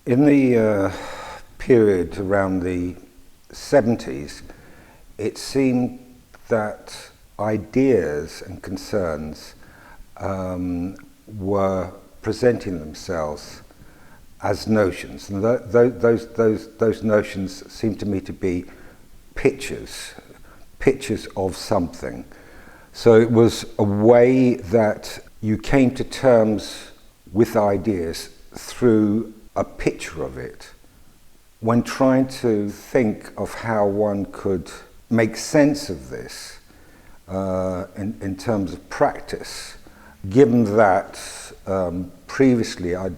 In the period around the 70s, it seemed that ideas and concerns were presenting themselves as notions, and those notions seemed to me to be pictures of something. So it was a way that you came to terms with ideas through a picture of it. When trying to think of how one could make sense of this in terms of practice, given that previously I'd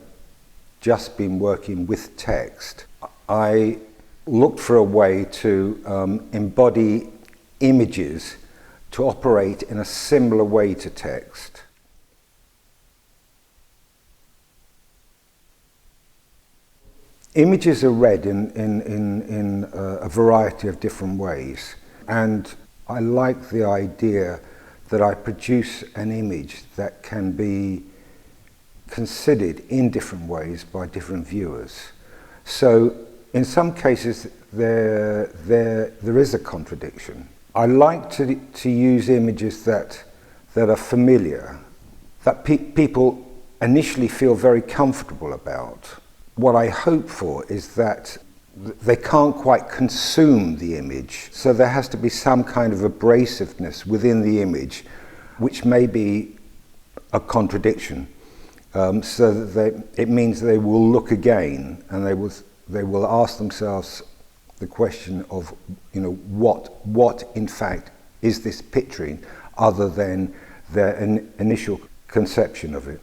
just been working with text, I looked for a way to embody images to operate in a similar way to text. Images are read in a variety of different ways, and I like the idea that I produce an image that can be considered in different ways by different viewers. So in some cases there is a contradiction. I like to use images that are familiar, that people initially feel very comfortable about. What I hope for is that they can't quite consume the image, so there has to be some kind of abrasiveness within the image, which may be a contradiction. So that it means they will look again, and they will ask themselves the question of, what in fact is this picturing, other than their initial conception of it.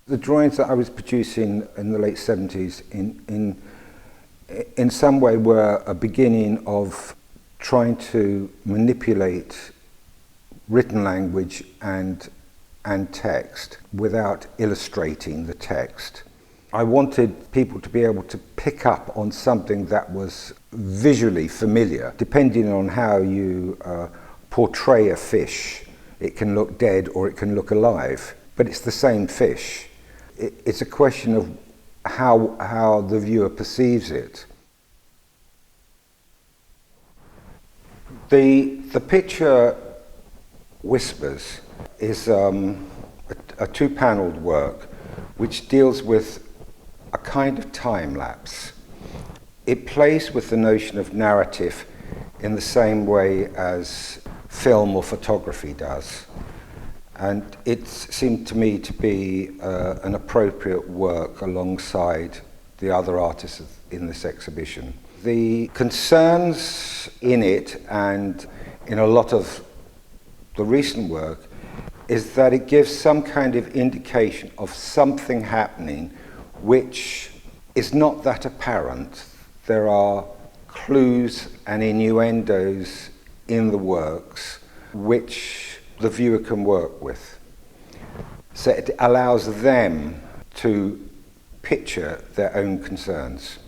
The drawings that I was producing in the late 70s in some way were a beginning of trying to manipulate written language and text without illustrating the text. I wanted people to be able to pick up on something that was visually familiar. Depending on how you portray a fish, it can look dead or it can look alive, but it's the same fish. It's a question of how the viewer perceives it. The picture Whispers is a two-paneled work which deals with a kind of time lapse. It plays with the notion of narrative in the same way as film or photography does. And it seemed to me to be an appropriate work alongside the other artists in this exhibition. The concerns in it, and in a lot of the recent work, is that it gives some kind of indication of something happening which is not that apparent. There are clues and innuendos in the works which the viewer can work with. So it allows them to picture their own concerns.